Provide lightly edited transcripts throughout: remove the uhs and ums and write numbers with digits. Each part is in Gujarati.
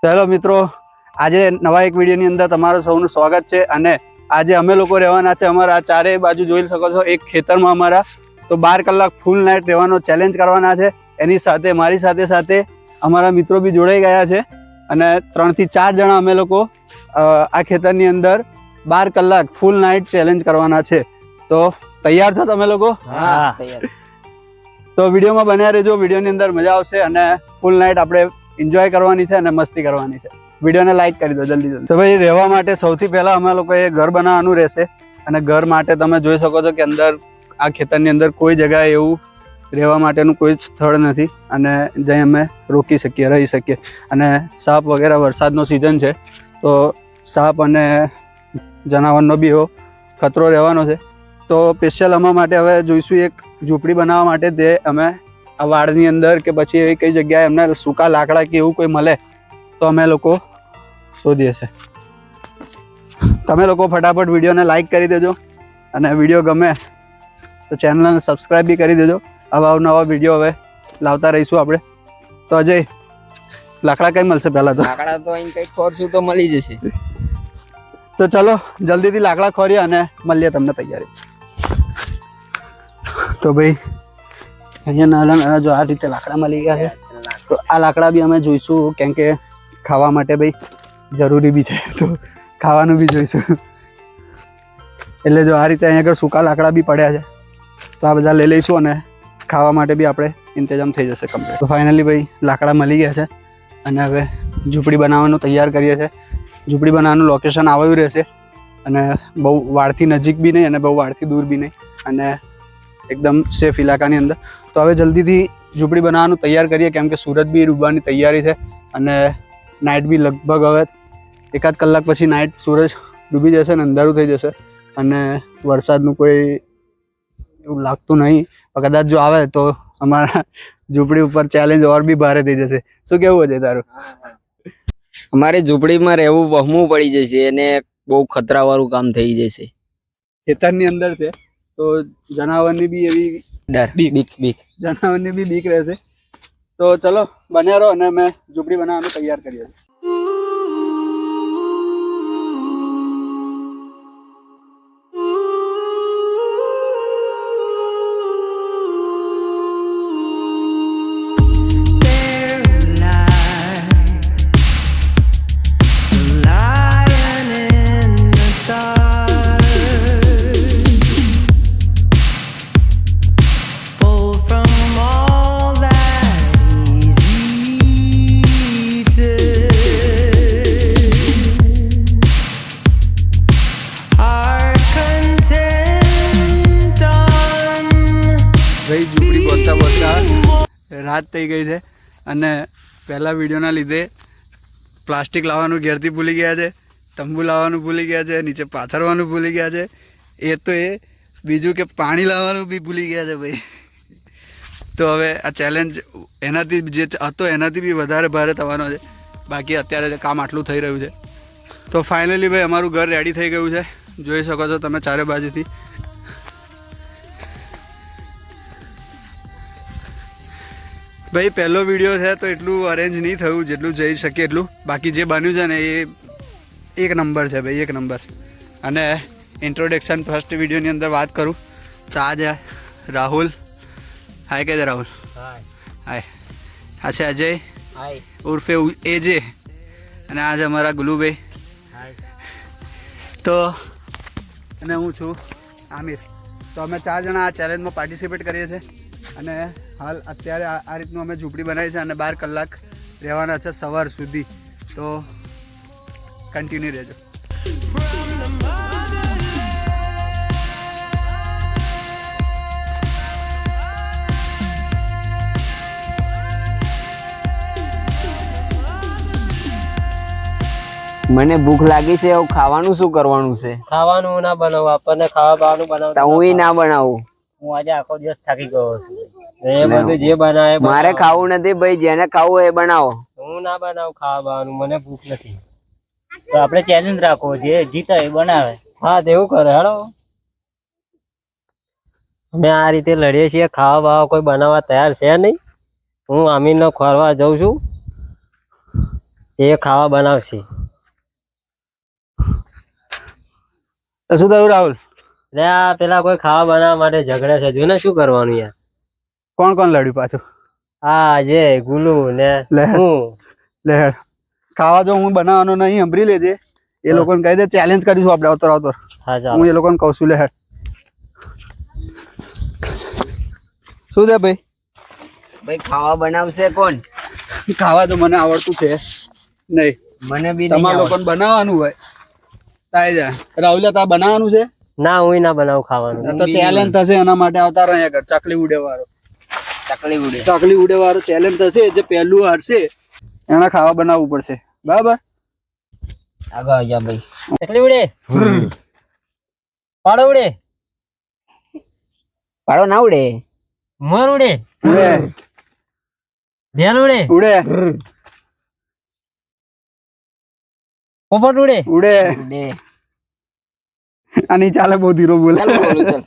ચાલો મિત્રો, આજે નવા એક વિડીયોની અંદર તમારું સૌનું સ્વાગત છે. અને આજે અમે લોકો રહેવાના છે અમારા ચારેય બાજુ જોઈ શકો છો એક ખેતરમાં અમારા. તો 12 કલાક ફૂલ નાઇટ રહેવાનો ચેલેન્જ કરવાના છે. એની સાથે મારી સાથે અમારા મિત્રો બી જોડાઈ ગયા છે અને 3 થી 4 જણા અમે લોકો આ ખેતરની અંદર 12 કલાક ફૂલ નાઇટ ચેલેન્જ કરવાના છે. તો તૈયાર છો તમે લોકો? હા, તૈયાર. તો વિડીયોમાં બન્યા રહેજો, વિડીયોની અંદર મજા આવશે અને ફૂલ નાઇટ આપણે એન્જોય કરવાની છે અને મસ્તી કરવાની છે. વિડીયોને લાઈક કરી દો જલ્દી. તો ભાઈ, રહેવા માટે સૌથી પહેલા અમે લોકોએ ઘર બનાવવાનું રહેશે. અને ઘર માટે તમે જોઈ શકો છો કે અંદર આ ખેતરની અંદર કોઈ જગ્યાએ એવું રહેવા માટેનું કોઈ સ્થળ નથી અને જ્યાં અમે રોકી શકીએ, રહી શકીએ. અને સાપ વગેરે, વરસાદનો સિઝન છે તો સાપ અને જનાવરનો બી એવો ખતરો રહેવાનો છે. તો સ્પેશિયલ અમારા માટે હવે જોઈશું એક ઝૂંપડી બનાવવા માટે. તે અમે આ વાડની અંદર કે પછી એવી કઈ જગ્યાએ અમને સૂકા લાકડા કે એવું કોઈ મળે તો અમે લોકો શોધીએ છીએ. તમે લોકો ફટાફટ વિડીયોને લાઈક કરી દેજો અને વિડીયો ગમે તો ચેનલને સબસ્ક્રાઈબ બી કરી દેજો. આવા નવા વિડીયો હવે લાવતા રહીશું આપણે. તો અજય, લાકડા કઈ મળશે પહેલા? તો લાકડા તો અહીં કઈ ખોરશું તો મળી જશે. તો ચલો જલ્દીથી લાકડા ખોરીએ અને મળીએ તમને તૈયારી. તો ભાઈ, અહીંયા નાના જો આ રીતે લાકડા મળી ગયા છે. તો આ લાકડા બી અમે જોઈશું, કેમ કે ખાવા માટે ભાઈ જરૂરી બી છે, તો ખાવાનું બી જોઈશું. એટલે જો આ રીતે અહીંયા આગળ સૂકા લાકડા બી પડ્યા છે તો આ બધા લઈ લઈશું અને ખાવા માટે બી આપણે ઇંતજામ થઈ જશે કમ્પ્લીટ. તો ફાઇનલી ભાઈ લાકડા મળી ગયા છે અને હવે ઝૂંપડી બનાવવાનું તૈયાર કરીએ છીએ. ઝૂંપડી બનાવવાનું લોકેશન આવ્યું રહેશે અને બહુ વાડથી નજીક બી નહીં અને બહુ વાડથી દૂર બી નહીં અને એકદમ સેફ ઇલાકાની અંદર. તો હવે જલ્દીથી ઝૂંપડી બનાવવાનું તૈયાર કરીએ, કેમ કે સૂરજ બી ડૂબવાની તૈયારી છે અને નાઇટ બી લગભગ હવે 1 કલાક પછી નાઇટ સૂરજ ડૂબી જશે અને અંધારું થઈ જશે. અને વરસાદનું કોઈ એવું લાગતું નહીં, કદાચ જો આવે તો અમારા ઝૂંપડી ઉપર ચેલેન્જ ઓર બી ભારે થઈ જશે. શું કેવું છે તારું? અમારે ઝૂંપડીમાં રહેવું વહમું પડી જશે અને બહુ ખતરા વાળું કામ થઈ જશે. ખેતરની અંદર છે તો જનાવરની બી એવી ડર, બીક જનાવરની બી બીક રહેશે. તો ચલો બન્યા રહો અને અમે ઝૂંપડી બનાવવાનું તૈયાર કરીએ છીએ. રાત થઈ ગઈ છે અને પહેલા વિડીયોના લીધે પ્લાસ્ટિક લાવવાનું ઘેરથી ભૂલી ગયા છે, તંબુ લાવવાનું ભૂલી ગયા છે, નીચે પાથરવાનું ભૂલી ગયા છે. એ તો એ બીજું કે પાણી લાવવાનું બી ભૂલી ગયા છે ભાઈ. તો હવે આ ચેલેન્જ એનાથી જે હતો એનાથી બી વધારે ભારે થવાનો છે. બાકી અત્યારે કામ આટલું થઈ રહ્યું છે. તો ફાઇનલી ભાઈ અમારું ઘર રેડી થઈ ગયું છે, જોઈ શકો છો તમે ચારે બાજુથી. ભાઈ પહેલો વિડીયો છે તો એટલું અરેન્જ નહીં થયું જેટલું જઈ શકે એટલું. બાકી જે બન્યું છે ને એ 1 નંબર છે ભાઈ, 1 નંબર. અને ઇન્ટ્રોડક્શન ફર્સ્ટ વિડીયોની અંદર વાત કરું તો આ છે રાહુલ. હાય કહે દે રાહુલ. હાય. આ છે અજય ઉર્ફે એજે અને આ છે અમારા ગુલુભાઈ. તો અને હું છું આમિર. તો અમે 4 જણા આ ચેલેન્જમાં પાર્ટિસિપેટ કરીએ છીએ અને હાલ અત્યારે આ રીતનું અમે ઝૂંપડી બનાવી છે અને 12 કલાક રહેવાના છે સવાર સુધી. તો કન્ટિન્યુ રહેજો. મને ભૂખ લાગી છે. ખાવાનું શું કરવાનું છે? ખાવાનું ના બનાવું, આપણને ખાવા બાવાનું બનાવતા હું ના બનાવું. હું આજે આખો દિવસ થાકી ગયો છું. એ બધું જે બનાવે મારે ખાવું નથી ભાઈ, જેને ખાવું એ બનાવો. હું ના બનાવું ખાવા બાવાનું, મને ભૂખ નથી. તો આપણે ચેલેન્જ રાખો, જે જીતે એ બનાવે. હા તેવું કરે. હેડો અમે આ રીતે લડીએ છીએ. ખાવા બાવા કોઈ બનાવવા તૈયાર છે નહીં. હું આમીરનો ખોરવા જઉં છું. એ ખાવા બનાવશે. તો શું થયું રાહુલ? લે આ પેલા કોઈ ખાવા બનાવવા માટે ઝઘડે છે, જો ને શું કરવાનું યાર. કોણ કોણ લડ્યું પાછું? હા જે ગુલુ ને લે હું. લે ખાવા જો હું બનાવવાનો નહીં, સાંભળી લેજે. એ લોકોને કહી દે ચેલેન્જ કરીશું આપણે અવતર અવતર. હા ચાલો. હું એ લોકોને કહું છું. લે શું છે ભાઈ? ભાઈ ખાવા બનાવશે કોણ? ખાવા તો મને આવડતું છે નહીં, મને બી તમારા લોકોને બનાવવાનું હોય તાઈ જા. રાહુલ તા બનાવવાનું છે? ના હું ના બનાવું ખાવાનું. તો ચેલેન્જ થશે એના માટે આવતા રહે આગળ. ચકલી ઉડે વાળો ચેલેન્જ થશે. જે પહેલું હારશે એને ખાવા બનાવવું પડશે, બરાબર? આગળ આવી જા ભાઈ. ચકલી ઉડે, પાડો ઉડે, પાડો ના ઉડે. મોર ઉડે, ઉડે ઢેલ ઉડે, ઉડે પોપટ ઉડે, ઉડે. ઉડે. આની ચાલે બહુ ધીરો બોલે. ચાલ બોલું ચાલ.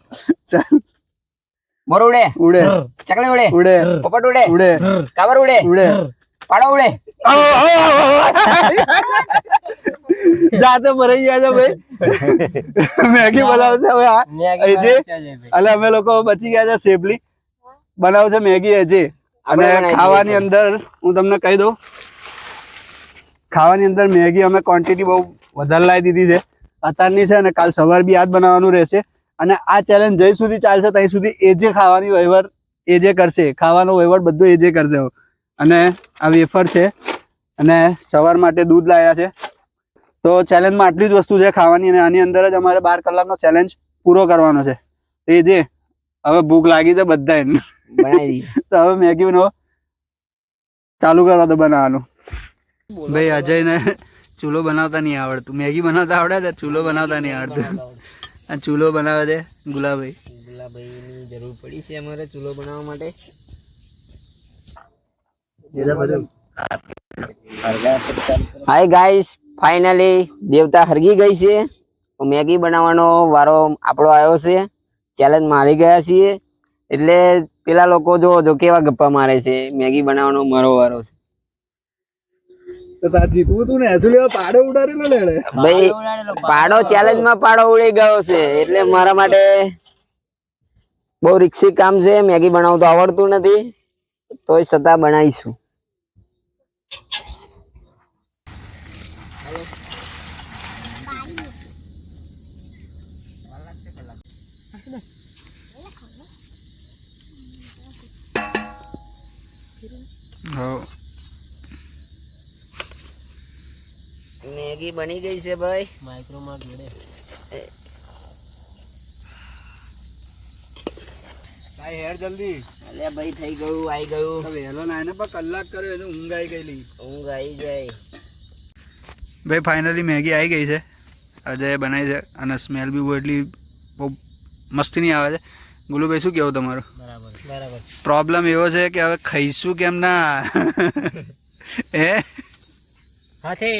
ચાલ. મોર ઉડે, ઉડે ચકલી ઉડે, ઉડે પોપટ ઉડે, ઉડે કાબર ઉડે, ઉડે. પાડો ઉડે. જાતે ભરાઈ ગયા છે ભાઈ. મેગી બનાવશે હવે આ અજય. એટલે અમે લોકો બચી ગયા છે સેફલી. બનાવશે મેગી અજય. અને ખાવાની અંદર હું તમને કહી દઉં, ખાવાની અંદર મેગી અમે ક્વોન્ટિટી બહુ વધારે લાવી દીધી છે અત્યારની છે. અને કાલ સવાર બી આ જ બનાવવાનું રહેશે. અને આ ચેલેન્જ જઈ સુધી ચાલશે ત્યાં સુધી એ જે ખાવાની વહીવટ એ જે કરશે, ખાવાનો વહીવટ બધું એ જે કરશે. અને આ વેફર છે અને સવાર માટે દૂધ લાવ્યા છે. તો ચેલેન્જમાં આટલી જ વસ્તુ છે ખાવાની. અને આની અંદર જ અમારે 12 કલાકનો ચેલેન્જ પૂરો કરવાનો છે. એ જે હવે ભૂખ લાગી છે બધાને, બનાવી તો હવે મેગી નો ચાલુ કરો તો બનાવવાનું. ભાઈ અજયને ચૂલો બનાવતા નહીં આવડતું. મેગી બનાવતા આવડે છે, ચૂલો બનાવતા નહીં આવડતું. આ ચૂલો બનાવે છે ગુલાબભાઈ. ગુલાબભાઈની જરૂર પડી છે અમારે ચૂલો બનાવવા માટે. હાય ગાઈસ, ફાઇનલી દેવતા હરગી ગઈ છે. તો મેગી બનાવવાનો વારો આપણો આવ્યો છે. ચેલેન્જ મારી ગયા છીએ એટલે પેલા લોકો જો કેવા ગપ્પા મારે છે. મેગી બનાવવાનો મારો વારો છે. તો તાર જીતવું તું ને એસું લેવા પાડો ઉડાડેલો લેડે. ભાઈ પાડો ચેલેન્જ માં પાડો ઉડી ગયો છે એટલે મારા માટે બહુ રિસ્કી કામ છે. મેગી બનાવવું તો આવડતું નથી, તોય છતાં બનાવીશું. મેગી બની ગઈ છે ભાઈ. માઇક્રોમાં જોડે ભાઈ હેર જલ્દી. અલે ભાઈ થઈ ગયું, આવી ગયું. વહેલો નાઈને પણ કલાક કર્યો એટલે ઊંઘ આવી ગયેલી. ઊંઘ આવી જાય. ભાઈ ફાઇનલી મેગી આવી ગઈ છે. અજય બનાવી છે અને સ્મેલ બી બહુ એટલી બહુ મસ્તીની આવે છે. ગુલુભાઈ શું કહેવું તમારું? બરાબર બરાબર. પ્રોબ્લેમ એવો છે કે હવે ખાઈશું કેમ ના? હે હાથે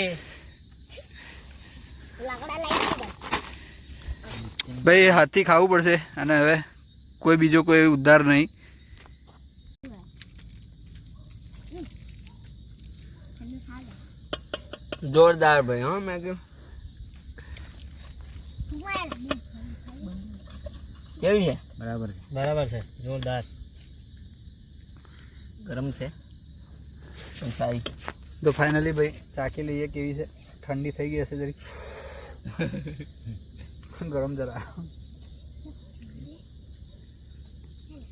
ભાઈ હાથથી ખાવું પડશે. અને હવે કોઈ બીજો કોઈ ઉદ્ધાર નહીં. જોરદાર ભાઈ. હા મેગી કેવી છે? બરાબર છે. બરાબર છે, જોરદાર. ગરમ છે પણ સારી. તો ફાઇનલી ભાઈ ચાખી લઈએ કેવી છે. ઠંડી થઈ ગઈ હશે જરી. ગરમ જરા.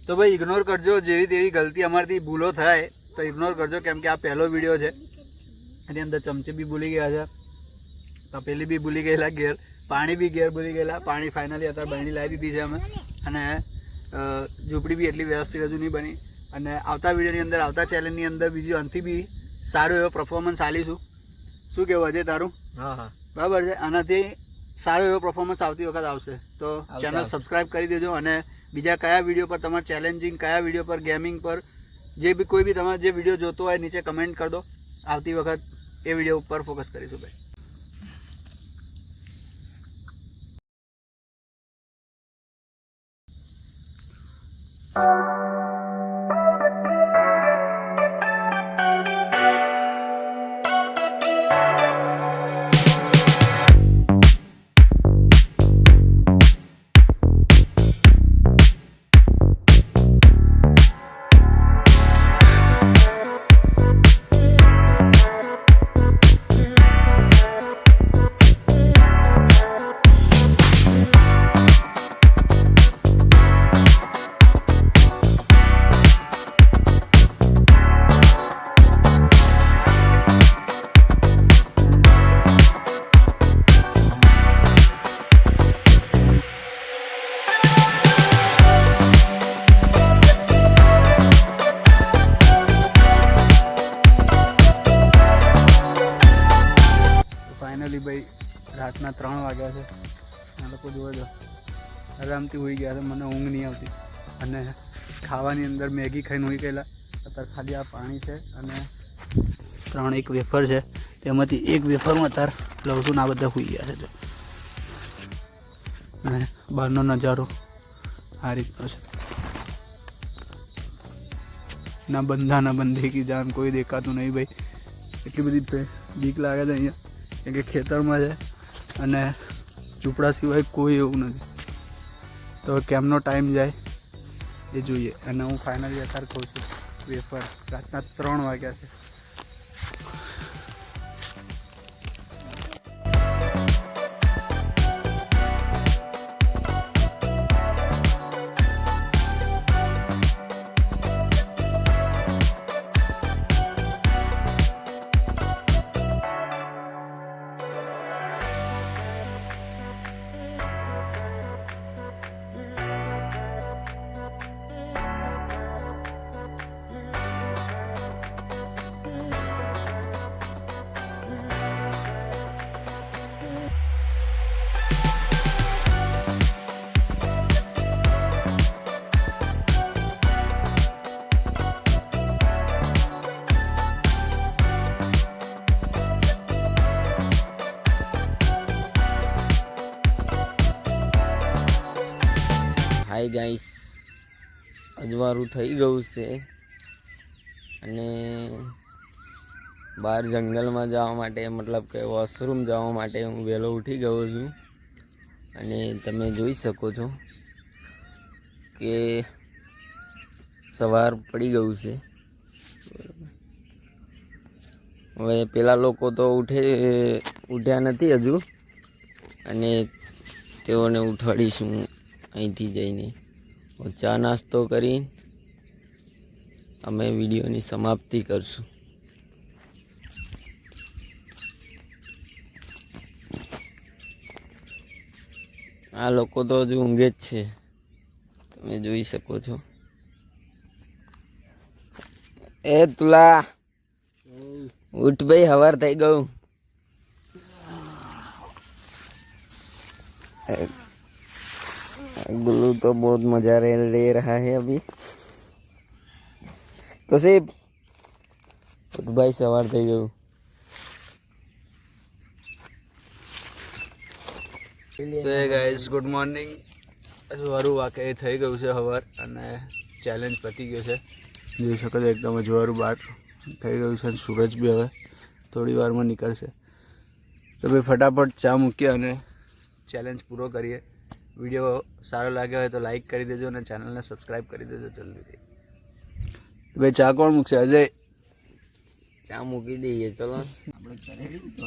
તો ભાઈ ઇગ્નોર કરજો. જેવી તેવી ગલતી અમારીથી ભૂલો થાય તો ઇગ્નોર કરજો, કેમ કે આ પહેલો વિડીયો છે. એની અંદર ચમચી બી ભૂલી ગયા છે, તપેલી બી ભૂલી ગયેલા, ઘેર પાણી બી ઘેર ભૂલી ગયેલા. પાણી ફાઇનલી અત્યારે બની લાવી દીધી છે અમે. અને ઝૂંપડી બી એટલી વ્યવસ્થિત હજુ નહીં બની. અને આવતા વિડીયોની અંદર, આવતા ચેલેન્જની અંદર બીજું અંતથી બી સારો એવો પરફોર્મન્સ આલીશું. શું કહેવું અજય તારું? હા હા બરાબર છે. આનાથી સારો એવો પરફોર્મન્સ આવતી વખત આવશે. તો ચેનલ સબસ્ક્રાઈબ કરી દેજો. અને બીજા કયા વિડીયો પર તમારે ચેલેન્જિંગ, કયા વિડીયો પર ગેમિંગ પર, જે બી કોઈ બી તમારે જે વિડીયો જોતો હોય નીચે કમેન્ટ કરી દો. આવતી વખત એ વિડીયો ઉપર ફોકસ કરીશું ભાઈ. ફાઇનલી ભાઈ રાતના 3 વાગ્યા છે. આ લોકો જોવો છો આરામથી હોઈ ગયા છે. મને ઊંઘ નહીં આવતી અને ખાવાની અંદર મેગી ખાઈને હોઈ ગયેલા. અત્યારે ખાલી આ પાણી છે અને 3 એક વેફર છે. તેમાંથી એક વેફરમાં અત્યારે લઉં છું ને આ બધા હોઈ ગયા છે. જો અને બહારનો નજારો આ રીતનો છે. ના બંધા ના બંધે કી જાન, કોઈ દેખાતું નહીં ભાઈ. એટલી બધી બીક લાગે છે અહીંયા, કેમ કે ખેતરમાં છે અને ઝૂંપડા સિવાય કોઈ એવું નથી. તો કેમનો ટાઈમ જાય એ જોઈએ. અને હું ફાઇનલી અત્યારે કહું છું વેફર. રાતના 3 વાગ્યા છે. હાય ગાઈસ, અજવાળું થઈ ગયું છે અને બહાર જંગલમાં જવા માટે, મતલબ કે વોશરૂમ જવા માટે હું વહેલો ઉઠી ગયો છું. અને તમે જોઈ શકો છો કે સવાર પડી ગયું છે. હવે પેલા લોકો તો ઉઠ્યા નથી હજુ, અને તેઓને ઉઠાડીશું અહીંથી જઈને. ચા નાસ્તો કરી અમે વિડીયોની સમાપ્તિ કરશું. આ લોકો તો હજુ ઊંઘે જ છે, તમે જોઈ શકો છો. એ તુલા ઉઠ ભાઈ, હવાર થઈ ગયું. गुल्लू तो बहुत मजा ले रहा है अभी. तो सिर्फ भाई सवार થઈ ગયું. તો ગાઈસ ગુડ મોર્નિંગ. અજવાળું વાકે થઈ ગયું છે હવાર અને ચેલેન્જ પતી ગયો છે. જોઈ શકો છો એકદમ અજવાળું બહાર થઈ ગયું છે. સૂરજ બી હવે થોડી વારમાં નીકળશે. તો ભાઈ ફટાફટ ચા મૂકીએ અને ચેલેન્જ પૂરો કરીએ. વિડીયો સારો લાગ્યો હોય તો લાઈક કરી દેજો અને ચેનલને સબસ્ક્રાઈબ કરી દેજો જલ્દીથી. ભાઈ ચા કોણ મૂકશે? અજય ચા મૂકી દઈએ. ચલો આપણે કરેલી તો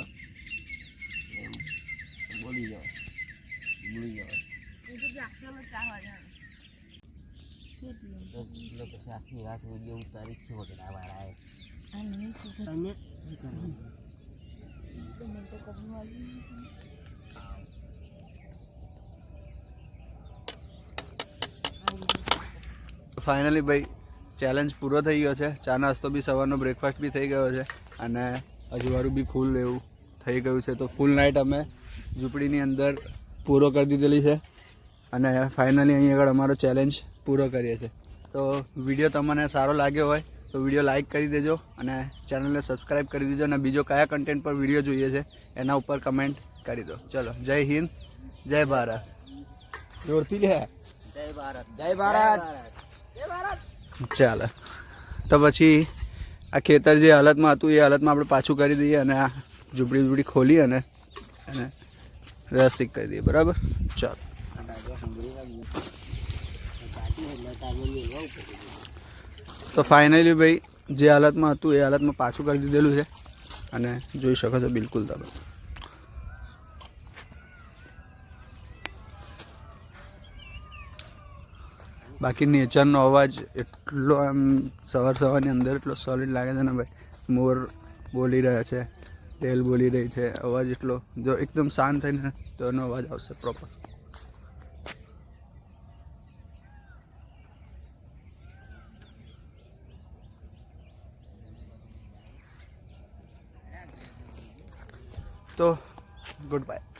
બોલી જાવ ભૂલી જાવ. પછી આખી રાત વિડીયો ઉતારી છે વગેરે વાળા ફાઇનલી ભાઈ ચેલેન્જ પૂરો થઈ ગયો છે. ચા નાસ્તો બી, સવારનો બ્રેકફાસ્ટ બી થઈ ગયો છે અને અજવાળું બી ફૂલ એવું થઈ ગયું છે. તો ફૂલ નાઇટ અમે ઝૂંપડીની અંદર પૂરો કરી દીધેલી છે અને ફાઇનલી અહીં આગળ અમારો ચેલેન્જ પૂરો કરીએ છીએ. તો વિડીયો તમને સારો લાગ્યો હોય તો વિડીયો લાઇક કરી દેજો અને ચેનલને સબસ્ક્રાઈબ કરી દેજો. અને બીજો કયા કન્ટેન્ટ પર વિડીયો જોઈએ છે એના ઉપર કમેન્ટ કરી દો. ચલો, જય હિન્દ, જય ભારત. જોરથી લે. જય ભારત, જય ભારત, જય ભારત. ચાલે તો પછી આ ખેતર જે હાલતમાં હતું એ હાલતમાં આપણે પાછું કરી દઈએ અને આ ઝૂંપડી ખોલી અને એને વ્યવસ્થિત કરી દઈએ. બરાબર, ચાલો. તો ફાઇનલી ભાઈ જે હાલતમાં હતું એ હાલતમાં પાછું કરી દીધેલું છે અને જોઈ શકો છો બિલકુલ તમે. બાકી નેચરનો અવાજ એટલો આમ સવારની અંદર એટલો સોલિડ લાગે છે ને ભાઈ. મોર બોલી રહ્યા છે, ઢેલ બોલી રહી છે. અવાજ એટલો જો એકદમ શાંત થઈને તો એનો અવાજ આવશે પ્રોપર. તો ગુડ બાય.